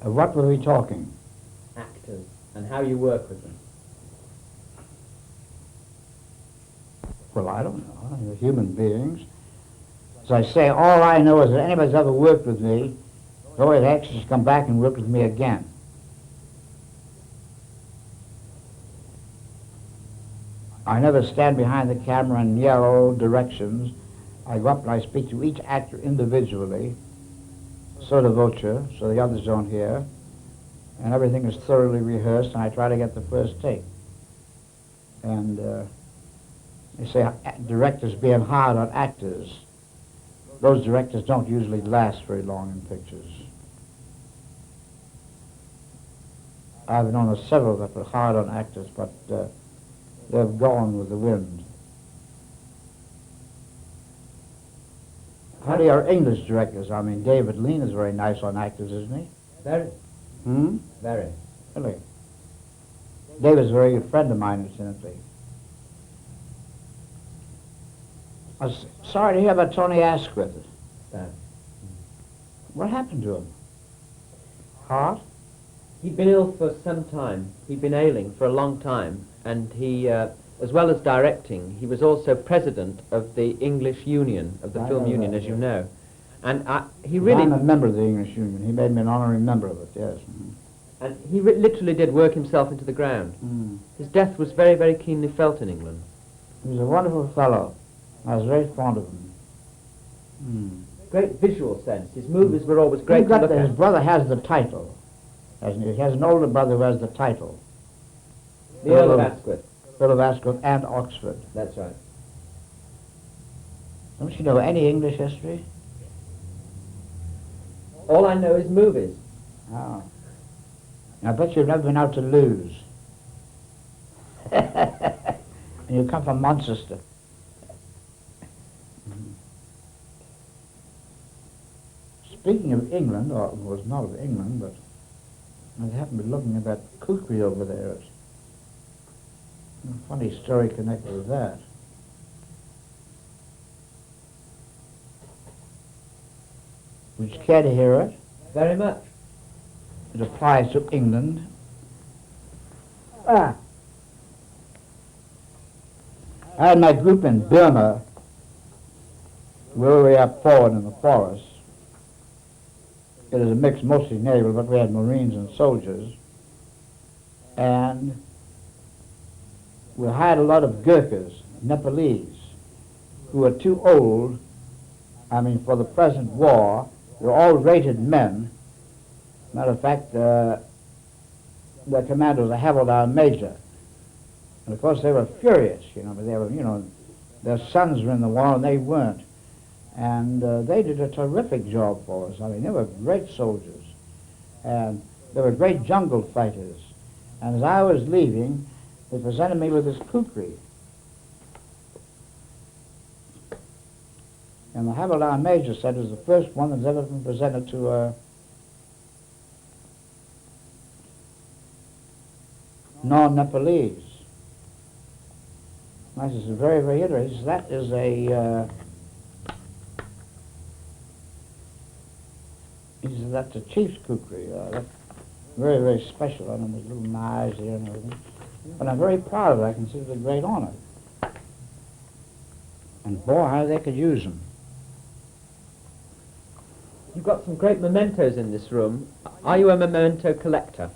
Of what were we talking? Actors, and how you work with them. Well, I don't know. They're human beings. As I say, all I know is that anybody's ever worked with me, they always anxious to come back and work with me again. I never stand behind the camera and yell directions. I go up and I speak to each actor individually, sotto voce, so the others don't hear, and everything is thoroughly rehearsed, and I try to get the first take. And they say directors being hard on actors. Those directors don't usually last very long in pictures. I've known of several that were hard on actors, but they've gone with the wind. How do your English directors? I mean, David Lean is very nice on actors, isn't he? Very. Very. Really? David's a very good friend of mine, incidentally. I was sorry to hear about Tony Asquith. That. What happened to him? Heart? He'd been ill for some time. He'd been ailing for a long time, and he, as well as directing, he was also president of the English Union, of the Film Union, as you know. And he really... I'm a member of the English Union. He made me an honorary member of it, yes. And he literally did work himself into the ground. His death was very, very keenly felt in England. He was a wonderful fellow. I was very fond of him. Great visual sense. His movies were always great to look at. His brother has the title, hasn't he? He has an older brother who has the title. The Earl of Asquith. Earl of Asquith and Oxford. That's right. Don't you know any English history? All I know is movies. Oh. I bet you've never been out to lose. And you come from Manchester. Speaking of England, or it was not of England, but I happened to be looking at that kukri over there. It's a funny story connected with that. Would you care to hear it? Very much. It applies to England. I had my group in Burma, way up forward in the forest. It is a mix, mostly naval, but we had Marines and soldiers. And we hired a lot of Gurkhas, Nepalese, who were too old, for the present war. They're all rated men. Matter of fact, their commander was a Havildar Major. And of course they were furious, but they were, their sons were in the war and they weren't. And they did a terrific job for us. They were great soldiers. And they were great jungle fighters. And as I was leaving, they presented me with this kukri. And the Havildar Major said it was the first one that's ever been presented to a non-Nepalese. I said, very, very interesting. That is a... he said, that's a chief's kukri. That's very, very special. And there's little knives here and everything. But I'm very proud of it. I consider it a great honor. And boy, how they could use them. You've got some great mementos in this room. Are you a memento collector?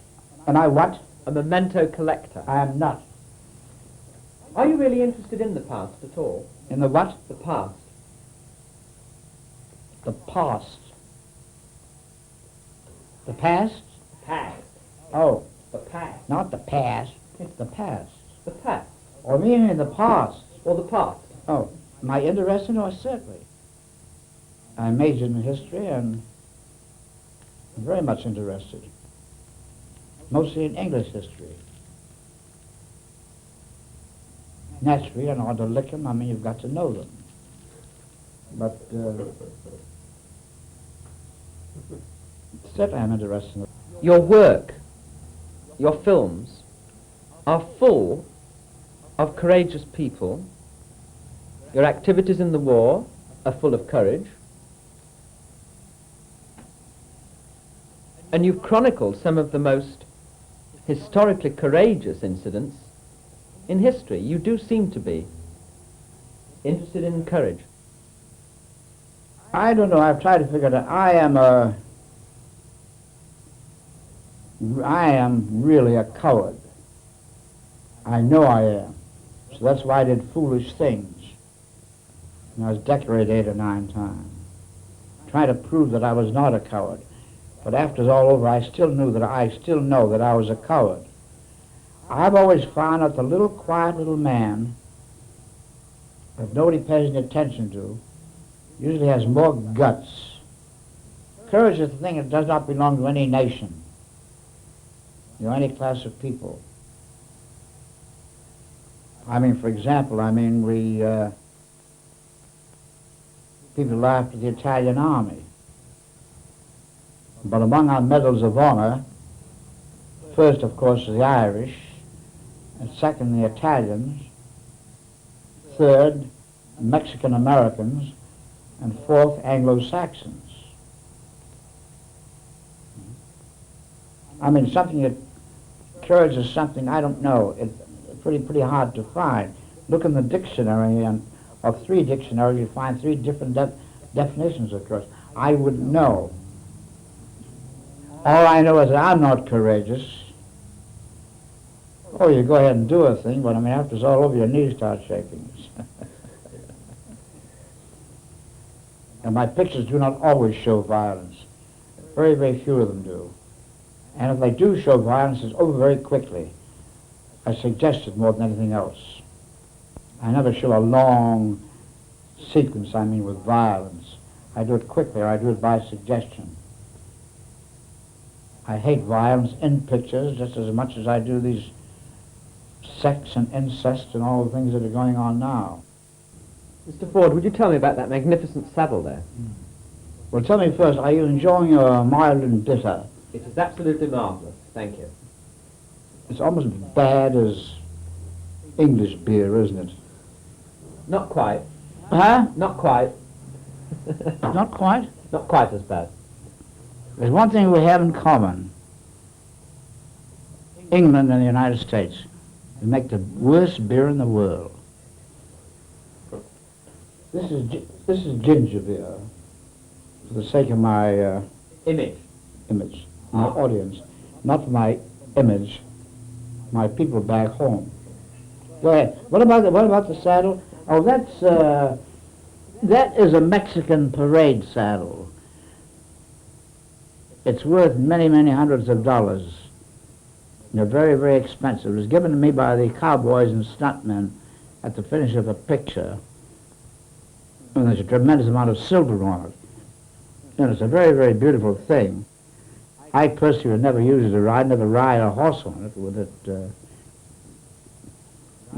And I what? A memento collector. I am not. Are you really interested in the past at all? In the what? The past. The past. The past? Past. Oh. The past. Not the past. It's the past. The past. Or meaning the past. Or the past. Oh. Am I interested? Oh, certainly. I majored in history and I'm very much interested. Mostly in English history. Naturally, in order to lick them, you've got to know them. But certainly I'm interested in them. Your work, your films, are full of courageous people. Your activities in the war are full of courage. And you've chronicled some of the most historically courageous incidents in history. You do seem to be interested in courage. I don't know. I've tried to figure it out. I am really a coward. I know I am. So that's why I did foolish things. And I was decorated 8 or 9 times. Trying to prove that I was not a coward. But after it's all over, I still know that I was a coward. I've always found that the little quiet little man that nobody pays any attention to usually has more guts. Courage is the thing that does not belong to any nation, any class of people. I mean, for example, people laughed at the Italian army. But among our medals of honor, first, of course, the Irish, and second, the Italians, third, Mexican Americans, and fourth, Anglo-Saxons. I mean, courage is something, I don't know, it's pretty hard to find. Look in the dictionary, and of 3 dictionaries, you find 3 different definitions of courage. I wouldn't know. All I know is that I'm not courageous. Oh, you go ahead and do a thing, but I mean, after it's all over, your knees start shaking. And my pictures do not always show violence. Very, very few of them do. And if they do show violence, it's over very quickly. I suggest it more than anything else. I never show a long sequence, with violence. I do it quickly, or I do it by suggestion. I hate violence in pictures just as much as I do these sex and incest and all the things that are going on now. Mr. Ford, would you tell me about that magnificent saddle there? Well, tell me first, are you enjoying your mild and bitter? It is absolutely marvellous, thank you. It's almost as bad as English beer, isn't it? Not quite. Huh? Not quite. Not quite? Not quite as bad. There's one thing we have in common. England and the United States. They make the worst beer in the world. This is ginger beer, for the sake of my image, my audience, not for my image, my people back home. Go ahead. What about the saddle? Oh, that is a Mexican parade saddle. It's worth many, many hundreds of dollars. They're very, very expensive. It was given to me by the cowboys and stuntmen at the finish of a picture. And there's a tremendous amount of silver on it. And it's a very, very beautiful thing. I personally would never use it to ride, never ride a horse on it with it.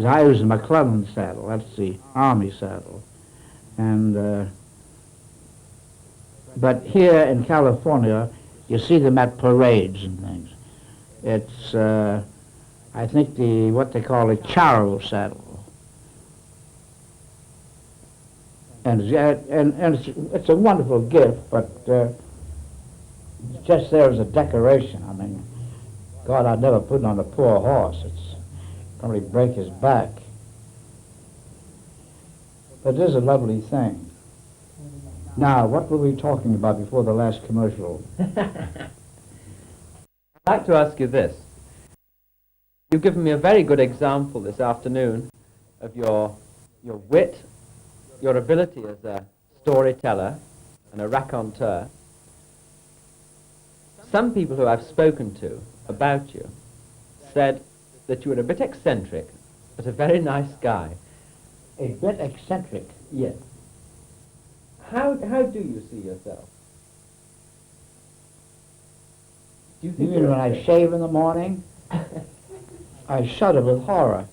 I use the McClellan saddle, that's the Army saddle. And, but here in California, you see them at parades and things. It's, I think, what they call a charro saddle. And it's a wonderful gift, but it's just there as a decoration. I mean, God, I'd never put it on a poor horse. It's probably break his back. But it is a lovely thing. Now, what were we talking about before the last commercial? I'd like to ask you this. You've given me a very good example this afternoon of your wit, your ability as a storyteller and a raconteur. Some people who I've spoken to about you said that you were a bit eccentric, but a very nice guy. A bit eccentric? Yes. How do you see yourself? Do you think You mean when I shave in the morning? I shudder with horror.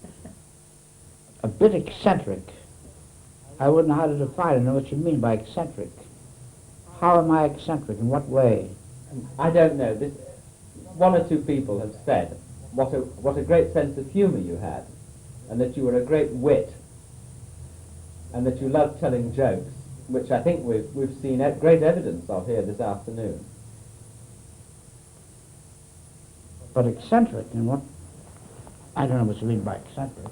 A bit eccentric. I wouldn't know how to define it. I know what you mean by eccentric. How am I eccentric? In what way? I don't know. One or two people have said what a great sense of humour you had, and that you were a great wit, and that you loved telling jokes, which I think we've seen great evidence of here this afternoon. But eccentric, and what? I don't know what you mean by eccentric.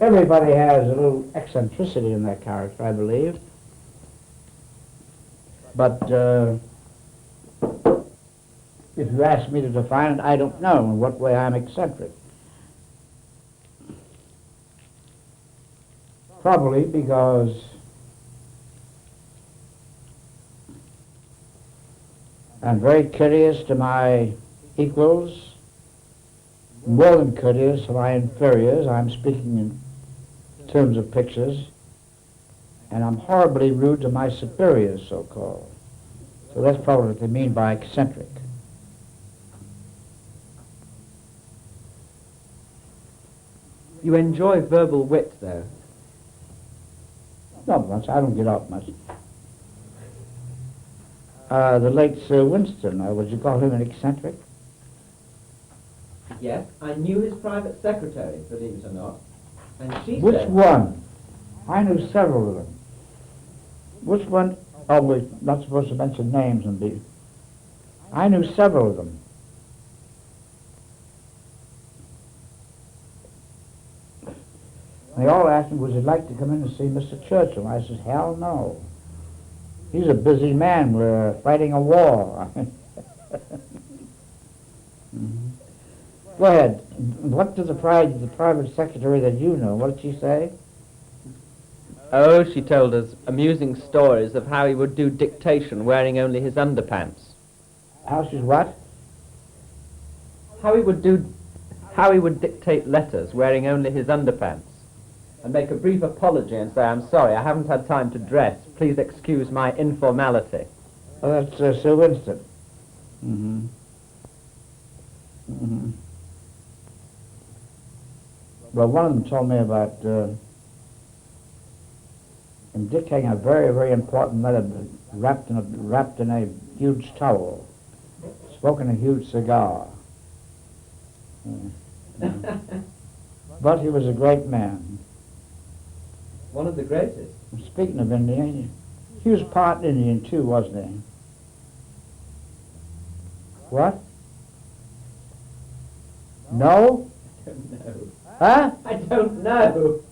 Everybody has a little eccentricity in their character, I believe. But if you ask me to define it, I don't know in what way I'm eccentric. Probably because I'm very courteous to my equals, more than courteous to my inferiors. I'm speaking in terms of pictures. And I'm horribly rude to my superiors, so-called. So that's probably what they mean by eccentric. You enjoy verbal wit, though. Not much. I don't get out much. The late Sir Winston, would you call him an eccentric? Yes, I knew his private secretary, believe it or not. And she Which said... one? I knew several of them. Which one? Oh, we're not supposed to mention names and be... I knew several of them. They all asked me, would you like to come in and see Mr. Churchill? I said, hell no. He's a busy man. We're fighting a war. Go ahead. What did the private secretary that you know, what did she say? Oh, she told us amusing stories of how he would do dictation wearing only his underpants. How she's what? How he would dictate letters wearing only his underpants. And make a brief apology and say, I'm sorry, I haven't had time to dress. Please excuse my informality. Oh, that's Sir Winston. Mm-hmm. Mm-hmm. Well, one of them told me about him dictating a very, very important letter wrapped in a huge towel, smoking a huge cigar. But he was a great man. One of the greatest. Speaking of Indian, he was part Indian too, wasn't he? What? No? I don't know. Huh? I don't know.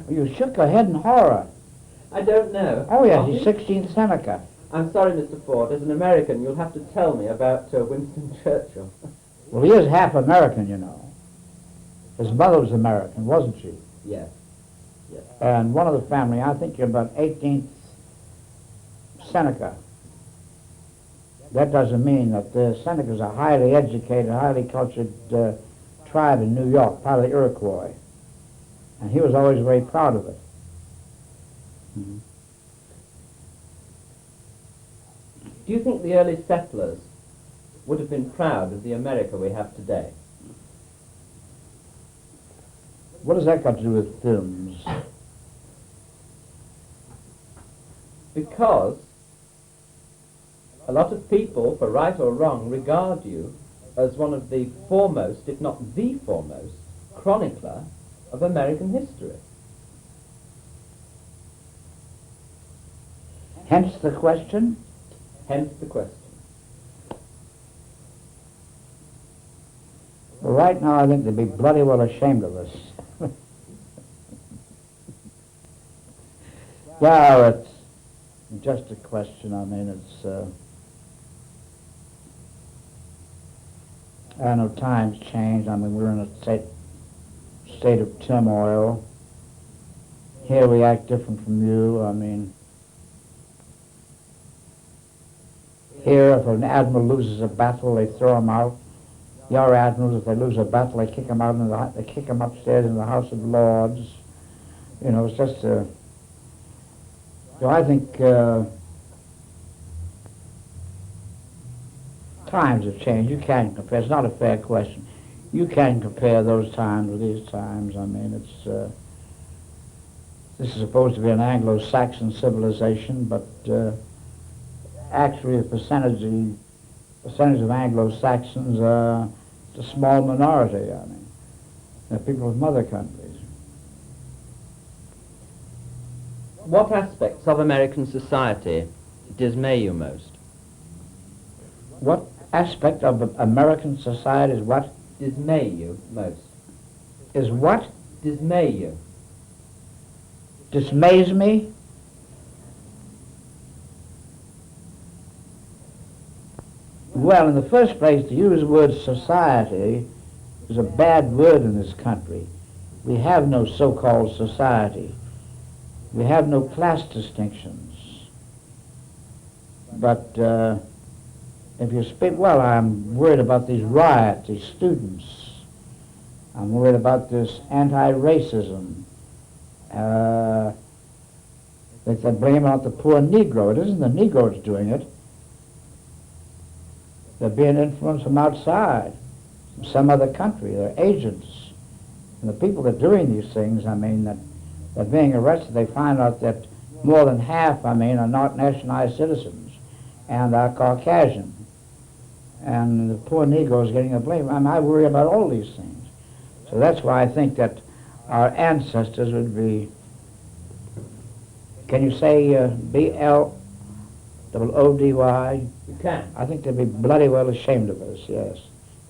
You shook your head in horror. I don't know. Oh yes, he's 16th Seneca. I'm sorry, Mr. Ford. As an American, you'll have to tell me about Winston Churchill. Well, he is half American, you know. His mother was American, wasn't she? Yes. Yes. And one of the family, I think you're about 18th Seneca. That doesn't mean that the Senecas are highly educated, highly cultured tribe in New York, part of the Iroquois. And he was always very proud of it. Mm-hmm. Do you think the early settlers would have been proud of the America we have today? What has that got to do with films? Because a lot of people, for right or wrong, regard you as one of the foremost, if not the foremost, chronicler of American history. Hence the question? Hence the question. Well, right now I think they'd be bloody well ashamed of us. Yeah, it's just a question. I mean, it's... I know times change. I mean, we're in a state of turmoil. Here we act different from you. I mean, here if an admiral loses a battle, they throw him out. Your admirals, if they lose a battle, they kick him out. They kick him upstairs in the House of Lords. You know, it's just a... So I think times have changed. You can't compare. It's not a fair question. You can't compare those times with these times. I mean, it's this is supposed to be an Anglo-Saxon civilization, but actually, the percentage of Anglo-Saxons is a small minority. I mean, they're people from other countries. What aspects of American society dismay you most? What aspect of American society is what? Dismay you most. Is what? Dismay you. Dismays me? Well, in the first place, to use the word society is a bad word in this country. We have no so-called society. We have no class distinctions. But if you speak, well, I'm worried about these riots, these students. I'm worried about this anti-racism. They blame it on the poor Negro. It isn't the Negroes doing it. They're being influenced from outside, from some other country. They're agents. And the people that are doing these things, I mean, that they're being arrested, they find out that more than half, I mean, are not nationalized citizens and are Caucasian. And the poor Negro is getting the blame. I worry about all these things. So that's why I think that our ancestors would be, can you say B-L-O-O-D-Y? You can. I think they'd be bloody well ashamed of us, yes,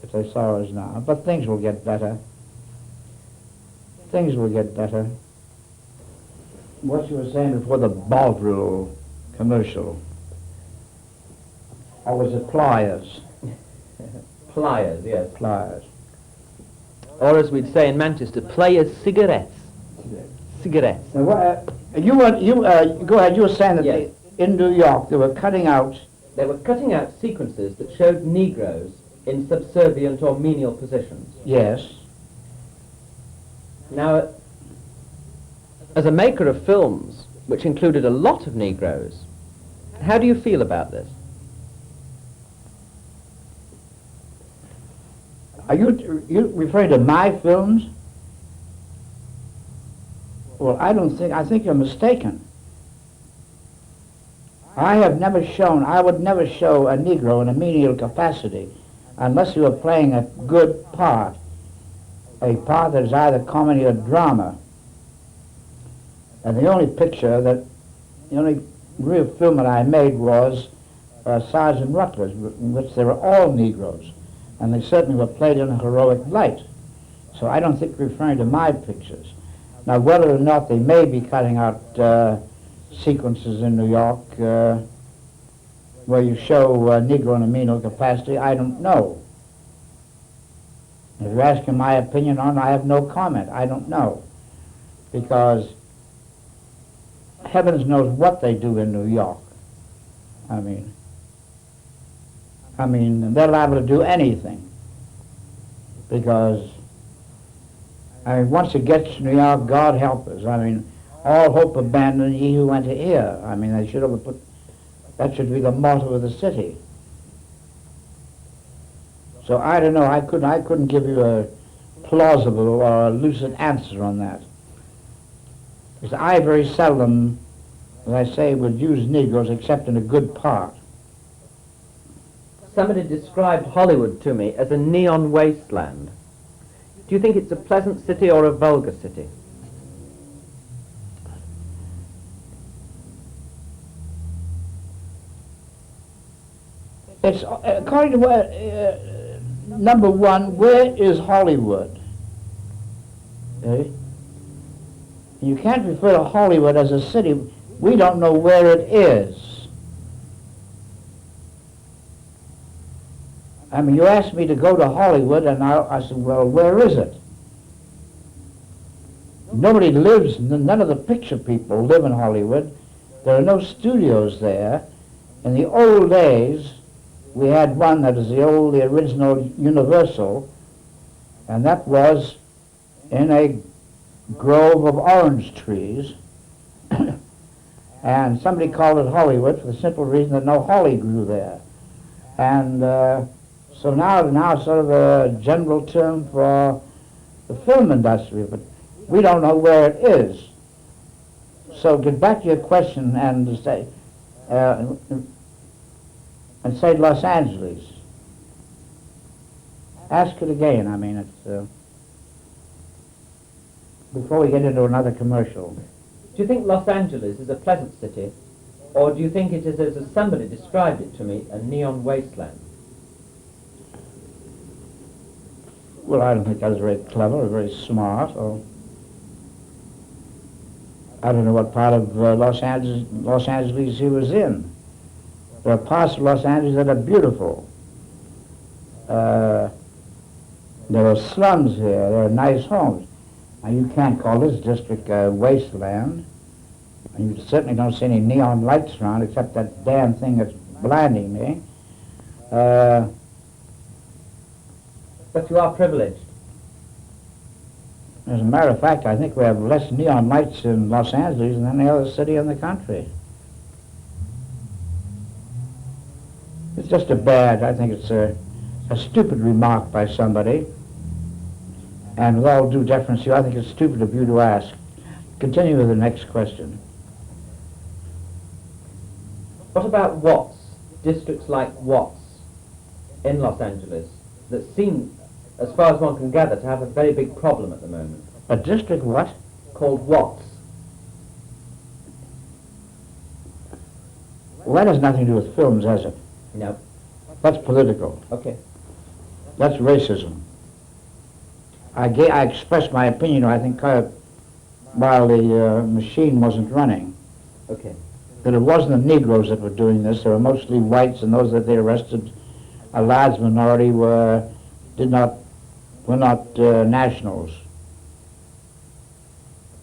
if they saw us now. But things will get better. Things will get better. What you were saying before the Bovril commercial, or was it Pliers? Pliers, yes. Pliers. Or as we'd say in Manchester, players' cigarettes. Cigarettes. Now, go ahead. You were saying that Yes. in New York they were cutting out. They were cutting out sequences that showed Negroes in subservient or menial positions. Yes. Now, as a maker of films, which included a lot of Negroes, how do you feel about this? Are you referring to my films? Well, I think you're mistaken. I would never show a Negro in a menial capacity unless you were playing a good part, a part that is either comedy or drama. And the only real film that I made was Sergeant Rutledge, in which they were all Negroes, and they certainly were played in a heroic light. So I don't think you're referring to my pictures. Now, whether or not they may be cutting out sequences in New York where you show a Negro in a menial capacity, I don't know. If you're asking my opinion on it, I have no comment. I don't know. Because heavens knows what they do in New York. I mean, they're liable to do anything. Because, once it gets to New York, God help us. All hope abandoned, ye who enter here. They should have put, that should be the motto of the city. So I don't know, I couldn't give you a plausible or a lucid answer on that. Because I very seldom, as I say, would use Negroes except in a good part. Somebody described Hollywood to me as a neon wasteland. Do you think it's a pleasant city or a vulgar city? It's according to what, number one, where is Hollywood? Okay? You can't refer to Hollywood as a city. We don't know where it is. You asked me to go to Hollywood, and I said, well, where is it? Nobody lives, none of the picture people live in Hollywood. There are no studios there. In the old days, we had one that is the original Universal, and that was in a grove of orange trees. And somebody called it Hollywood for the simple reason that no holly grew there. And so now it's sort of a general term for the film industry, but we don't know where it is. So get back to your question and say Los Angeles. Ask it again. It's before we get into another commercial. Do you think Los Angeles is a pleasant city, or do you think it is, as somebody described it to me, a neon wasteland? Well, I don't think I was very clever or very smart, or I don't know what part of Los Angeles he was in. There are parts of Los Angeles that are beautiful. There are slums here. There are nice homes. Now, you can't call this district a wasteland. And you certainly don't see any neon lights around except that damn thing that's blinding me. But you are privileged. As a matter of fact, I think we have less neon lights in Los Angeles than any other city in the country. It's just I think it's a stupid remark by somebody. And with all due deference to you, I think it's stupid of you to ask. Continue with the next question. What about Watts? Districts like Watts in Los Angeles that seem, as far as one can gather, to have a very big problem at the moment. A district what? Called Watts. Well, that has nothing to do with films, has it? No. That's political. Okay. That's racism. I expressed my opinion, I think, while the machine wasn't running. Okay. That it wasn't the Negroes that were doing this. They were mostly whites, and those that they arrested, a large minority, were not nationals.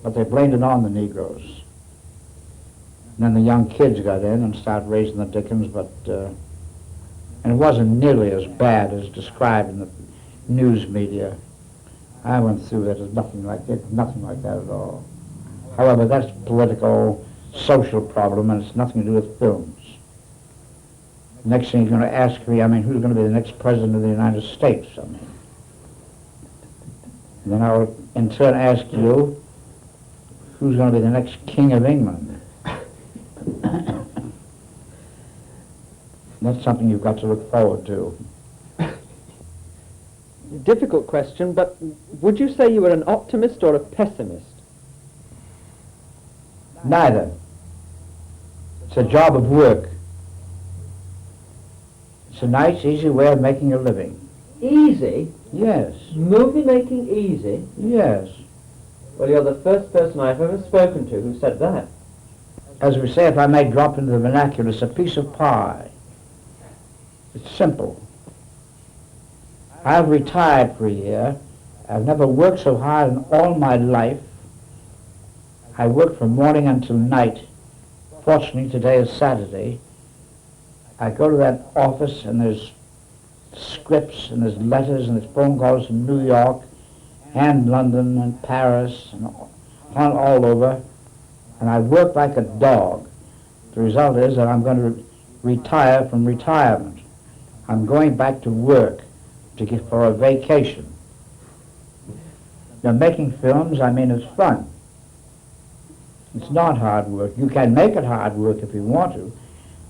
But they blamed it on the Negroes. And then the young kids got in and started raising the dickens, but and it wasn't nearly as bad as described in the news media. I went through it. There's nothing like that at all. However, that's a political, social problem, and it's nothing to do with films. The next thing you're going to ask me, who's going to be the next president of the United States? And then I'll in turn ask you, who's going to be the next king of England? That's something you've got to look forward to. Difficult question, but would you say you were an optimist or a pessimist? Neither. It's a job of work. It's a nice, easy way of making a living. Easy? Yes. Movie making easy? Yes. Well, you're the first person I've ever spoken to who said that. As we say, if I may drop into the vernacular, it's a piece of pie. It's simple. I've retired for a year. I've never worked so hard in all my life. I work from morning until night. Fortunately, today is Saturday. I go to that office, and there's scripts, and there's letters, and there's phone calls from New York, and London, and Paris, and all over. And I work like a dog. The result is that I'm going to retire from retirement. I'm going back to work for a vacation. Now, making films, it's fun. It's not hard work. You can make it hard work if you want to.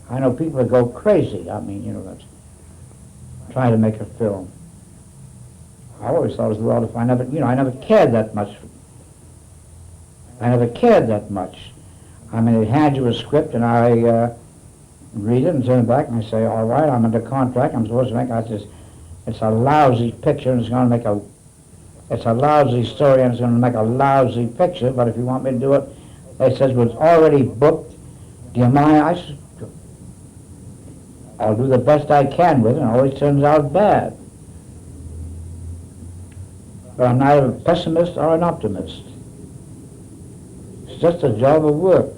I know people that go crazy, that's trying to make a film. I always thought it was a lot of fun. I never cared that much. They hand you a script, and I read it and turn it back, and I say, all right, I'm under contract. I'm supposed to make, it's a lousy picture, and it's a lousy story, and it's going to make a lousy picture, but if you want me to do it, they says, well, it's already booked. Do you mind? I said, I'll do the best I can with it, and it always turns out bad. But I'm neither a pessimist or an optimist. It's just a job of work.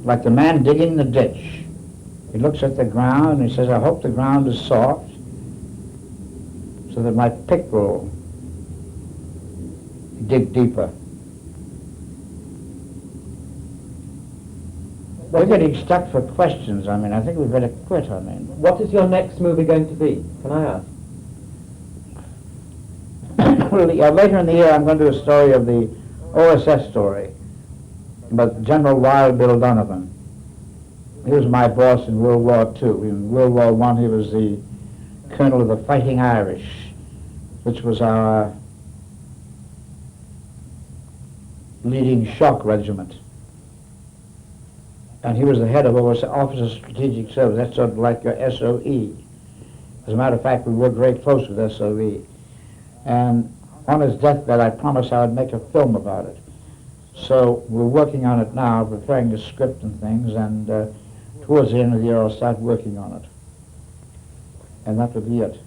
Like the man digging the ditch. He looks at the ground and he says, I hope the ground is soft so that my pick will dig deeper. We're getting stuck for questions. I think we better quit. What is your next movie going to be? Can I ask? Well, later in the year, I'm going to do a story of the OSS story about General Wild Bill Donovan. He was my boss in World War II. In World War I, he was the colonel of the Fighting Irish, which was our leading shock regiment. And he was the head of Office of Strategic Service. That's sort of like your SOE. As a matter of fact, we worked very close with SOE. And on his deathbed, I promised I would make a film about it. So we're working on it now, preparing the script and things, and towards the end of the year I'll start working on it. And that will be it.